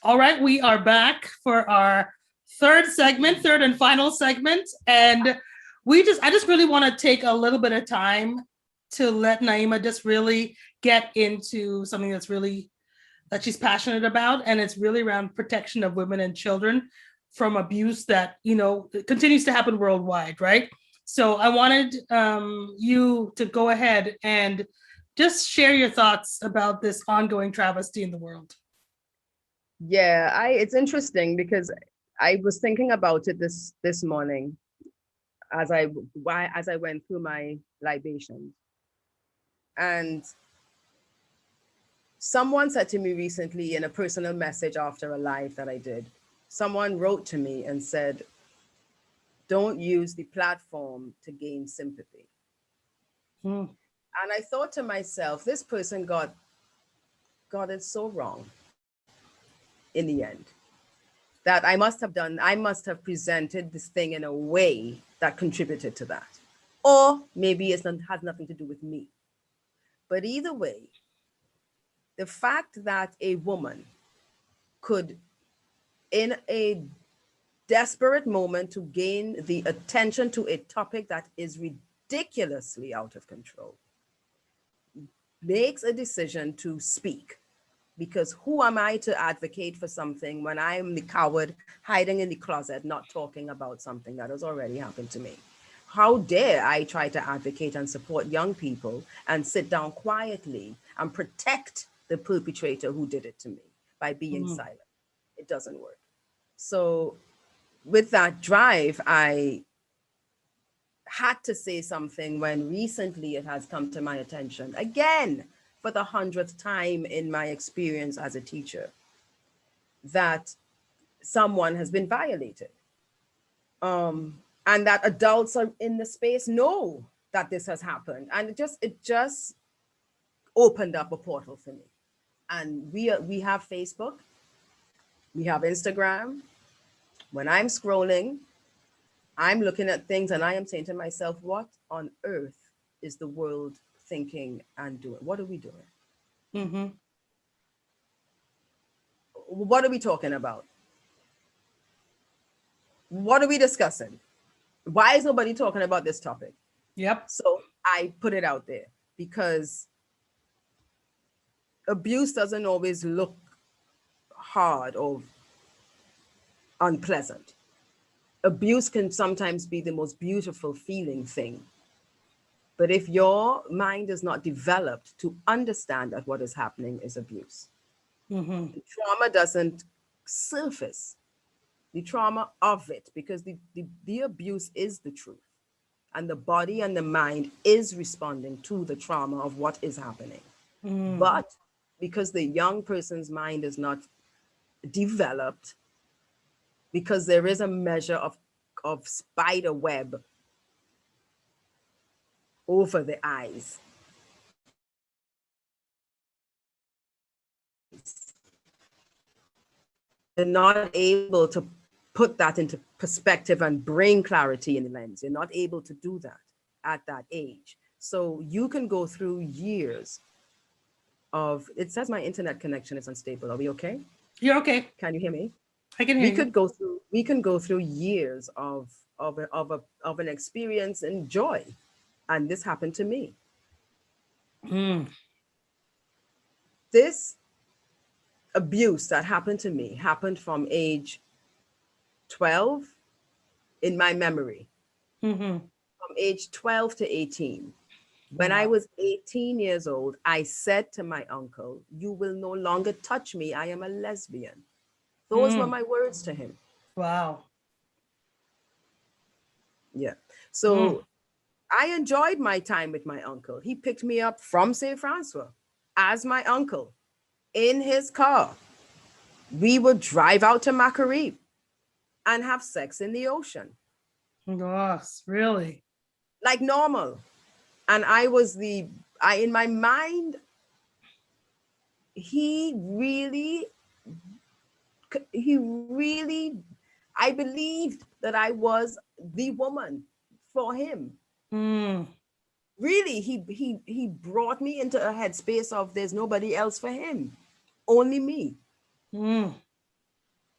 All right, we are back for our third and final segment. And I just really want to take a little bit of time to let Naima just really get into something that she's passionate about. And it's really around protection of women and children from abuse that, continues to happen worldwide, right? So I wanted you to go ahead and just share your thoughts about this ongoing travesty in the world. Yeah, it's interesting because I was thinking about it this morning as I went through my libations. And someone said to me recently in a personal message after a live that I did, someone wrote to me and said, don't use the platform to gain sympathy. And I thought to myself, this person got it so wrong in the end, that I must have presented this thing in a way that contributed to that. Or maybe it has nothing to do with me. But either way, the fact that a woman could, in a desperate moment to gain the attention to a topic that is ridiculously out of control, makes a decision to speak. Because who am I to advocate for something when I'm the coward hiding in the closet, not talking about something that has already happened to me? How dare I try to advocate and support young people and sit down quietly and protect the perpetrator who did it to me by being silent? It doesn't work. So with that drive, I had to say something when recently it has come to my attention again, for the 100th time in my experience as a teacher, that someone has been violated. And that adults are in the space know that this has happened. And it just opened up a portal for me. And we have Facebook, we have Instagram. When I'm scrolling, I'm looking at things and I am saying to myself, what on earth is the world thinking and doing? What are we doing? Mm-hmm. What are we talking about? What are we discussing? Why is nobody talking about this topic? Yep. So I put it out there because abuse doesn't always look hard or unpleasant. Abuse can sometimes be the most beautiful feeling thing. But if your mind is not developed to understand that what is happening is abuse, the trauma doesn't surface. The trauma of it, because the abuse is the truth. And the body and the mind is responding to the trauma of what is happening. But because the young person's mind is not developed, because there is a measure of spider web over the eyes, they're not able to put that into perspective and bring clarity in the lens. You're not able to do that at that age. So you can go through years of, it says my internet connection is unstable. Are we okay? You're okay. Can you hear me? I can hear you. We can go through years of an experience in joy. And this happened to me. This abuse that happened to me happened from age 12 in my memory, from age 12 to 18. When I was 18 years old, I said to my uncle, "You will no longer touch me. I am a lesbian." Those were my words to him. Wow. Yeah. So I enjoyed my time with my uncle. He picked me up from St. Francois as my uncle in his car. We would drive out to Macquarie and have sex in the ocean. Gosh, really? Like normal. And in my mind, he really, I believed that I was the woman for him. Really, he brought me into a headspace of there's nobody else for him, only me.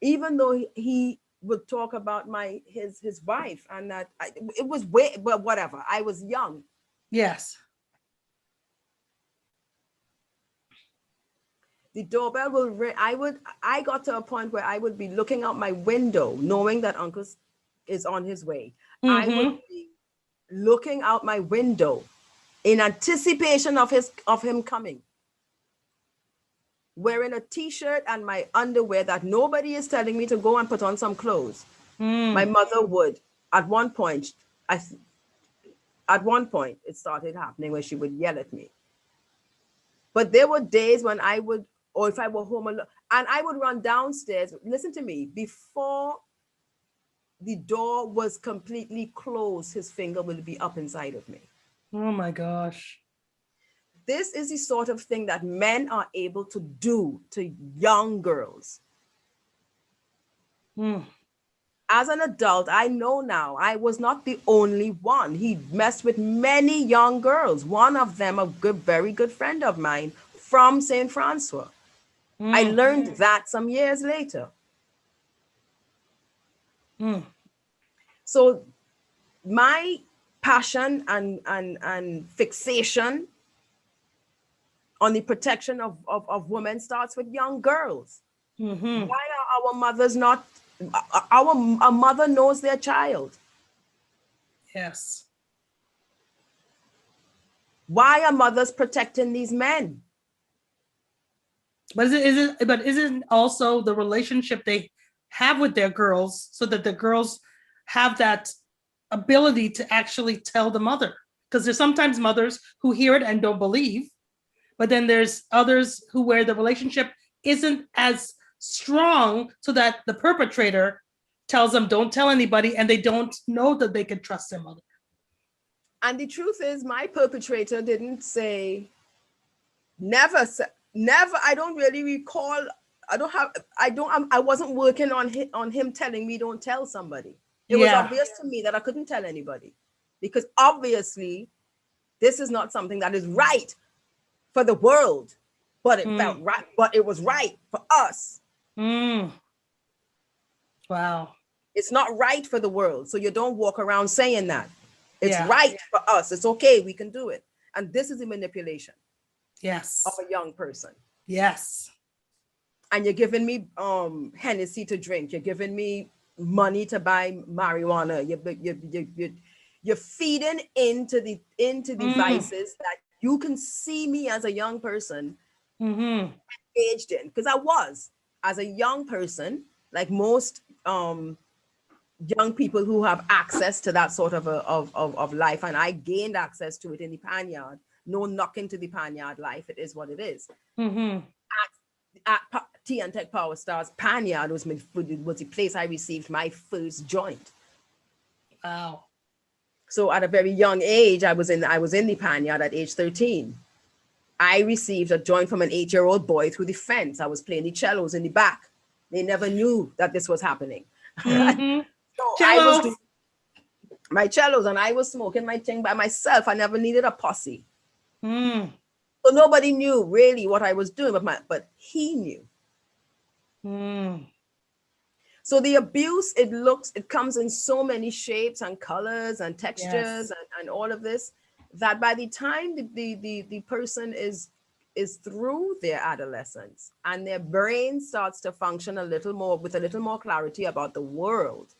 even though he would talk about his wife, and that it was way, but whatever. I was young. Yes. The doorbell will ring. I got to a point where I would be looking out my window, knowing that Uncle is on his way. I would be looking out my window in anticipation of him coming, wearing a t-shirt and my underwear that nobody is telling me to go and put on some clothes. My mother would, at one point, it started happening where she would yell at me. But there were days when I would, or if I were home alone, and I would run downstairs. Listen to me, before the door was completely closed, his finger would be up inside of me. Oh my gosh. This is the sort of thing that men are able to do to young girls. As an adult, I know now I was not the only one. He messed with many young girls. One of them, a very good friend of mine from St. Francois. I learned that some years later. So my passion and fixation on the protection of women starts with young girls. Why are our mothers not? A mother knows their child. Yes. Why are mothers protecting these men? But isn't also the relationship they have with their girls, so that the girls have that ability to actually tell the mother? Because there's sometimes mothers who hear it and don't believe, but then there's others where the relationship isn't as strong, so that the perpetrator tells them don't tell anybody, and they don't know that they can trust their mother. And the truth is, my perpetrator didn't say, never. I don't really recall. I wasn't working on him telling me don't tell somebody. It was obvious to me that I couldn't tell anybody, because obviously this is not something that is right for the world, but it felt right, but it was right for us. Wow. It's not right for the world, so you don't walk around saying that. It's right for us. It's okay. We can do it. And this is the manipulation. Yes. Of a young person. Yes. And you're giving me Hennessy to drink. You're giving me money to buy marijuana. You're feeding into the vices that you can see me as a young person engaged in. Because I was, as a young person, like most young people who have access to that sort of life, and I gained access to it in the Panyard. No knocking to the Panyard life. It is what it is. At T and Tech Power Stars, Panyard was the place I received my first joint. Wow. So at a very young age, I was in the Panyard at age 13. I received a joint from an 8-year-old boy through the fence. I was playing the cellos in the back. They never knew that this was happening. So I was doing my cellos and I was smoking my thing by myself. I never needed a posse. So nobody knew really what I was doing, but he knew. So the abuse, it comes in so many shapes and colors and textures and all of this, that by the time the person is through their adolescence and their brain starts to function with a little more clarity about the world,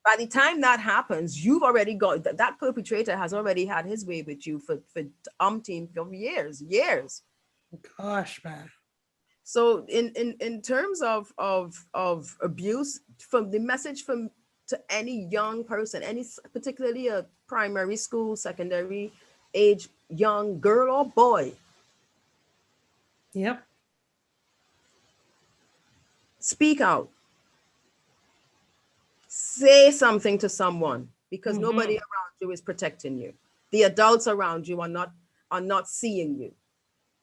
by the time that happens, you've already got that perpetrator has already had his way with you for umpteen of years. Gosh, man. So in terms of abuse, from the message to any young person, particularly a primary school, secondary age young girl or boy. Yep. Speak out. Say something to someone, because nobody around you is protecting you. The adults around you are not seeing you.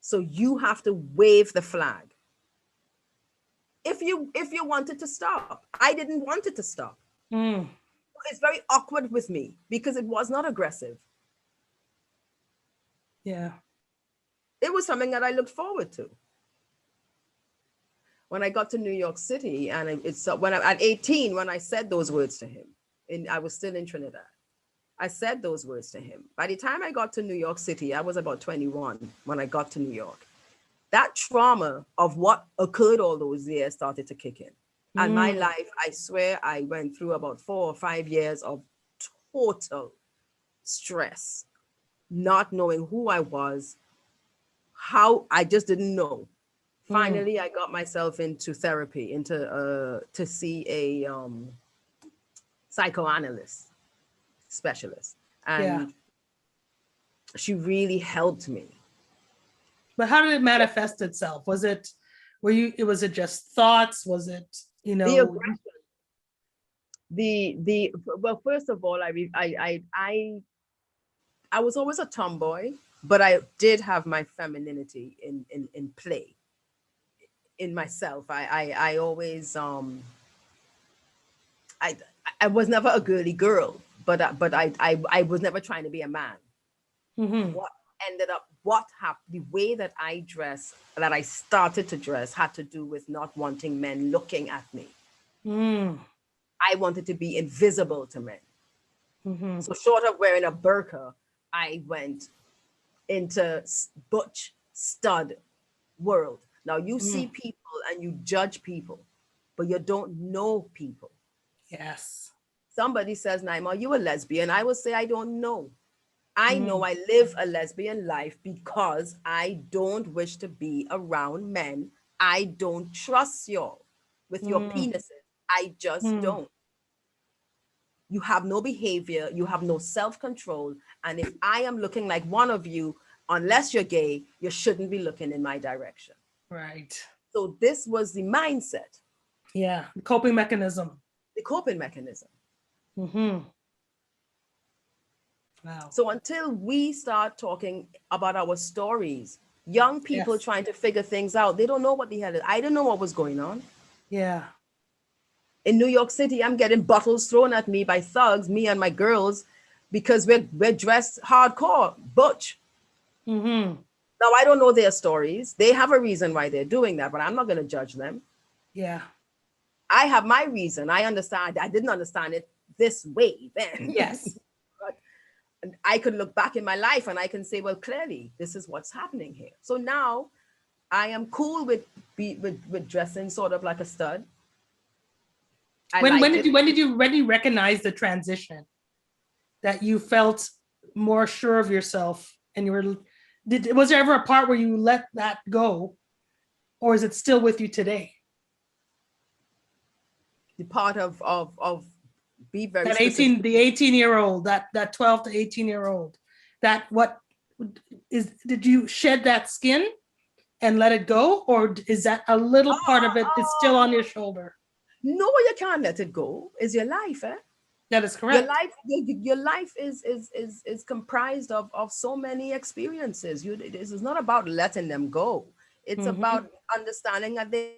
So you have to wave the flag. If you want it to stop. I didn't want it to stop. It's very awkward with me because it was not aggressive. Yeah. It was something that I looked forward to. when I got to New York City, and at 18, when I said those words to him, and I was still in Trinidad, I said those words to him. By the time I got to New York City, I was about 21 when I got to New York. That trauma of what occurred all those years started to kick in. And my life, I swear, I went through about 4 or 5 years of total stress, not knowing who I was, how I just didn't know. Finally, I got myself into therapy, to see a psychoanalyst specialist, and she really helped me. But how did it manifest itself? Was it just thoughts? Was it, The aggression. Well, first of all, I was always a tomboy, but I did have my femininity in play in myself. I always I was never a girly girl, but I was never trying to be a man. What happened, the way that I dress, that I started to dress, had to do with not wanting men looking at me. I wanted to be invisible to men. So short of wearing a burqa, I went into butch stud world. Now you see people and you judge people, but you don't know people. Yes. Somebody says, Naima, are you a lesbian? I would say, I don't know. I know I live a lesbian life because I don't wish to be around men. I don't trust y'all with your penises. I just don't. You have no behavior. You have no self-control. And if I am looking like one of you, unless you're gay, you shouldn't be looking in my direction. Right. So this was the mindset. Yeah. The coping mechanism. The coping mechanism. Wow. So until we start talking about our stories, young people trying to figure things out, they don't know what the hell is. I didn't know what was going on. Yeah. In New York City, I'm getting bottles thrown at me by thugs, me and my girls, because we're dressed hardcore, butch. Now, I don't know their stories. They have a reason why they're doing that, but I'm not going to judge them. Yeah. I have my reason. I understand. I didn't understand it this way then. Yes. And I could look back in my life and I can say, well, clearly, this is what's happening here. So now I am cool with dressing sort of like a stud. When did you recognize the transition that you felt more sure of yourself, and was there ever a part where you let that go, or is it still with you today? The part of be very that specific. the 18-year-old, that 12 to 18-year-old, did you shed that skin and let it go, or is that a little part of it is still on your shoulder? No, you can't let it go. It's your life, eh? That is correct. Your life is comprised of so many experiences. This is not about letting them go. It's about understanding that they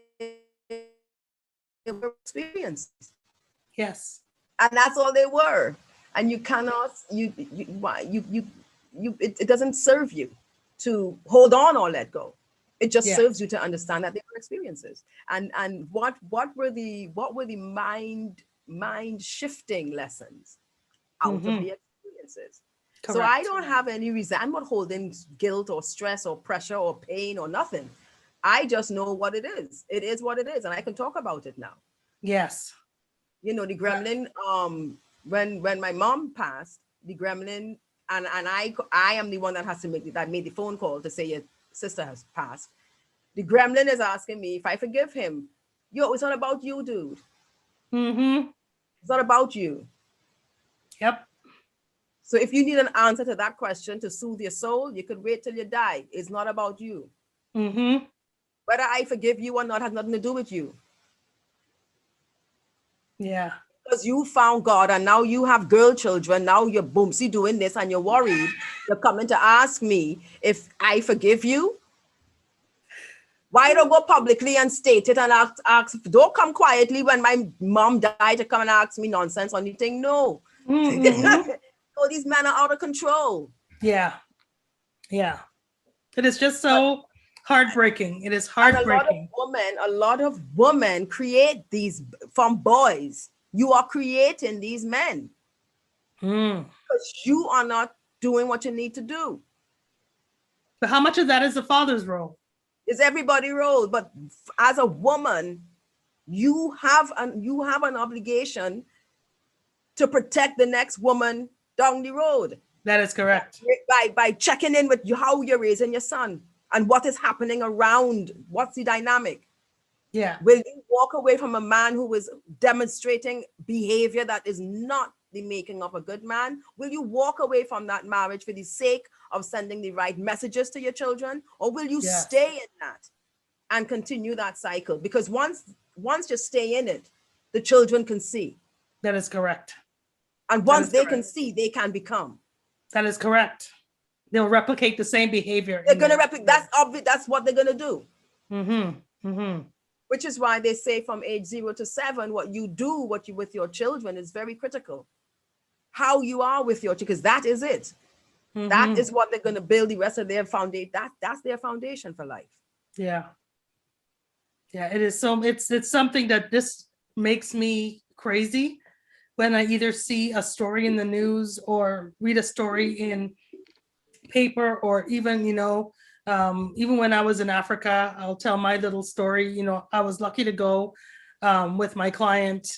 were experiences. Yes. And that's all they were. And you cannot, it doesn't serve you to hold on or let go. It just serves you to understand that they were experiences. And what were the mind shifting lessons out of the experiences? Correct. So I don't have any reason. I'm not holding guilt or stress or pressure or pain or nothing. I just know what it is. It is what it is, and I can talk about it now. Yes. You know, the gremlin, when my mom passed, the gremlin, and I am the one that made the phone call to say your sister has passed. The gremlin is asking me if I forgive him. Yo, it's not about you, dude. It's not about you. Yep. So if you need an answer to that question to soothe your soul, you could wait till you die. It's not about you. Whether I forgive you or not has nothing to do with you. Yeah. Because you found God and now you have girl children. Now you're boomsy doing this and you're worried. You're coming to ask me if I forgive you. Why don't go publicly and state it and ask, don't come quietly when my mom died to come and ask me nonsense or anything. No. All these men are out of control. Yeah. Yeah. It is just so Heartbreaking. It is And heartbreaking. a lot of women create these from boys. You are creating these men Mm. because you are not doing what you need to do. But how much of that is the father's role? It's everybody's role. But as a woman, you have an obligation to protect the next woman down the road. That is correct. By checking in with you, how you're raising your son and what is happening around, what's the dynamic. Yeah. Will you walk away from a man who is demonstrating behavior that is not the making of a good man? Will you walk away from that marriage for the sake of sending the right messages to your children? Or will you Yes. stay in that and continue that cycle? Because once you stay in it, the children can see. That is correct. And once they can see, they can become. That is correct. They'll replicate the same behavior. They're going to replicate. That's obvious. That's what they're going to do. Mm-hmm. Mm-hmm. Which is why they say from age 0 to 7, what you do, with your children is very critical. How you are with your children, because that is it. Mm-hmm. That is what they're going to build the rest of their foundation. That's their foundation for life. Yeah. Yeah, it is. So it's something that this makes me crazy when I either see a story in the news or read a story in paper, or even, even when I was in Africa, I'll tell my little story. I was lucky to go with my client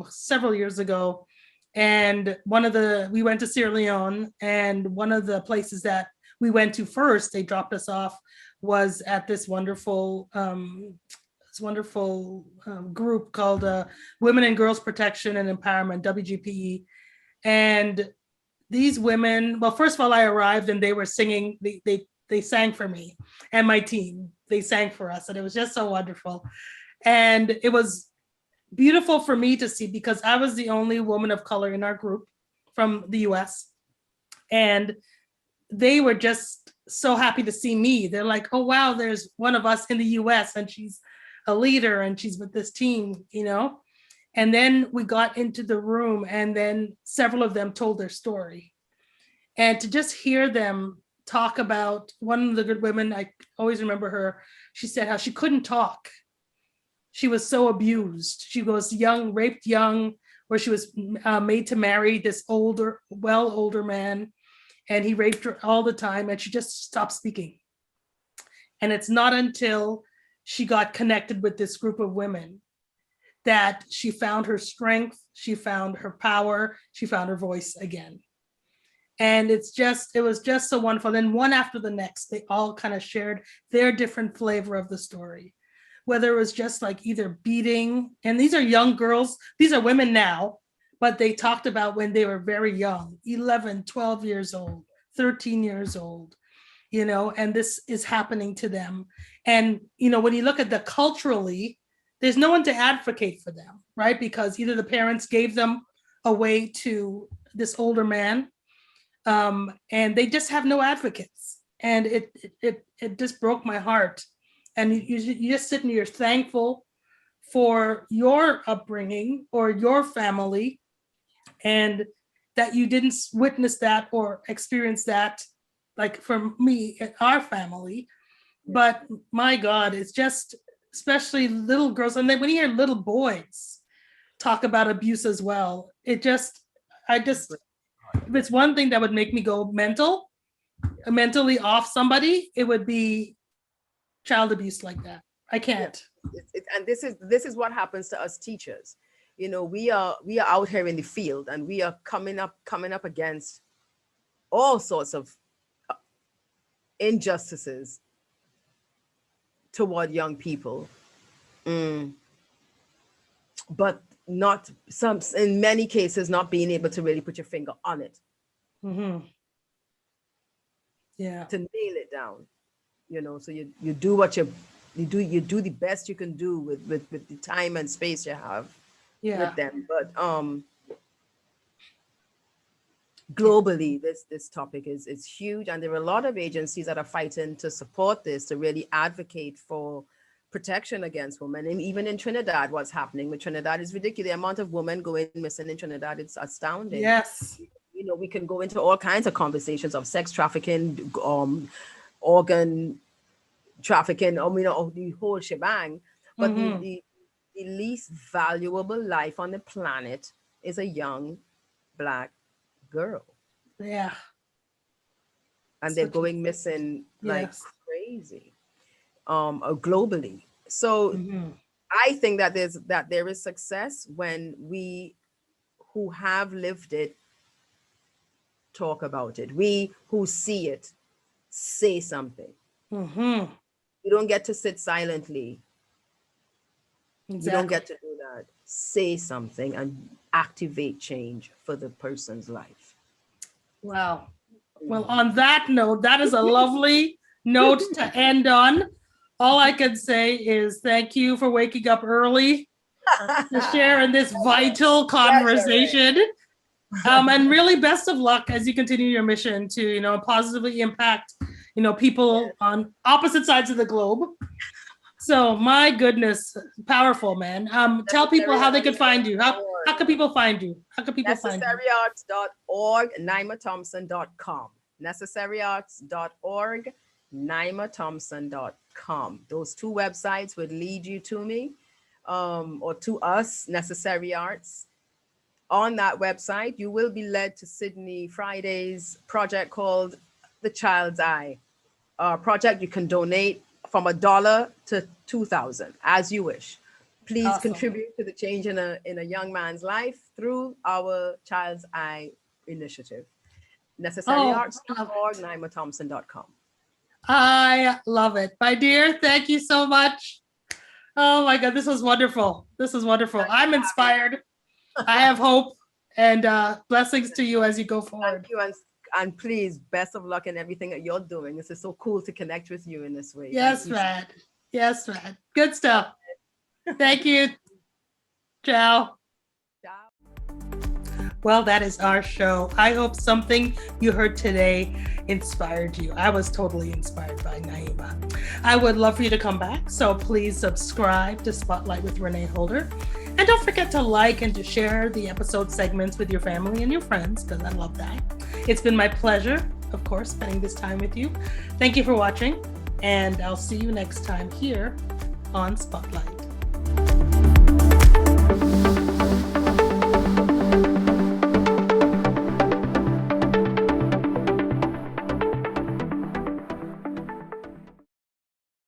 several years ago. And we went to Sierra Leone, and one of the places that we went to first, they dropped us off, was at this wonderful group called Women and Girls Protection and Empowerment, WGPE. And these women, well, first of all, I arrived and they were singing, they sang for me and my team. They sang for us, and it was just so wonderful. And it was beautiful for me to see, because I was the only woman of color in our group from the US. And they were just so happy to see me. They're like, oh, wow, there's one of us in the US and she's a leader and she's with this team, And then we got into the room, and then several of them told their story. And to just hear them talk about, one of the good women, I always remember her, she said how she couldn't talk. She was so abused. She was raped young, where she was made to marry this older man, and he raped her all the time, and she just stopped speaking. And it's not until she got connected with this group of women that she found her strength, she found her power, she found her voice again. And it was just so wonderful. Then one after the next, they all kind of shared their different flavor of the story, whether it was just like either beating, and these are young girls, these are women now, but they talked about when they were very young, 11, 12 years old, 13 years old, and this is happening to them. And, when you look at the culturally, there's no one to advocate for them, right? Because either the parents gave them away to this older man, and they just have no advocates. And it just broke my heart. And you just sit and you're thankful for your upbringing or your family, and that you didn't witness that or experience that, like for me, our family. But my God, it's just, especially little girls. And then when you hear little boys talk about abuse as well, if it's one thing that would make me go mentally off somebody, it would be child abuse like that. I can't. And this is what happens to us teachers. We are out here in the field, and we are coming up against all sorts of injustices toward young people. But not in many cases, not being able to really put your finger on it. Mm-hmm. Yeah. To nail it down, so you do what you do the best you can do with the time and space you have with them. But globally, this topic is huge, and there are a lot of agencies that are fighting to support this, to really advocate for protection against women. And even in Trinidad, what's happening with Trinidad is ridiculous. The amount of women going missing in Trinidad, it's astounding. Yes. We can go into all kinds of conversations of sex trafficking, organ trafficking, the whole shebang. But the least valuable life on the planet is a young Black girl. Yeah. And they're going missing like crazy, globally. So I think that there is success when we who have lived it talk about it. We who see it say something. You don't get to sit silently. You don't get to do that. Say something and activate change for the person's life. Wow. Well, on that note, that is a lovely note to end on. All I can say is thank you for waking up early to share in this vital conversation. And really best of luck as you continue your mission to, positively impact, people on opposite sides of the globe. So my goodness, powerful, man. Tell people how they could find you. How can people find you? How can people find you? Necessaryarts.org, NaimaThompson.com. Necessaryarts.org, NaimaThompson.com. Those two websites would lead you to me, or to us, Necessary Arts. On that website, you will be led to Sydney Friday's project called The Child's Eye. Project you can donate from $1 to $2,000 as you wish. Please contribute to the change in a young man's life through our Child's Eye initiative. NecessaryArts.org, NaimaThompson.com. I love it. My dear, thank you so much. Oh my God, this was wonderful. This is wonderful. I'm inspired. I have hope, and blessings to you as you go forward. Thank you, and please, best of luck in everything that you're doing. This is so cool to connect with you in this way. Yes, Rad. Yes, Rad. Good stuff. Thank you. Ciao. Ciao. Well, that is our show. I hope something you heard today inspired you. I was totally inspired by Naima. I would love for you to come back, so please subscribe to Spotlight with Renée Holder. And don't forget to like and to share the episode segments with your family and your friends, because I love that. It's been my pleasure, of course, spending this time with you. Thank you for watching, and I'll see you next time here on Spotlight.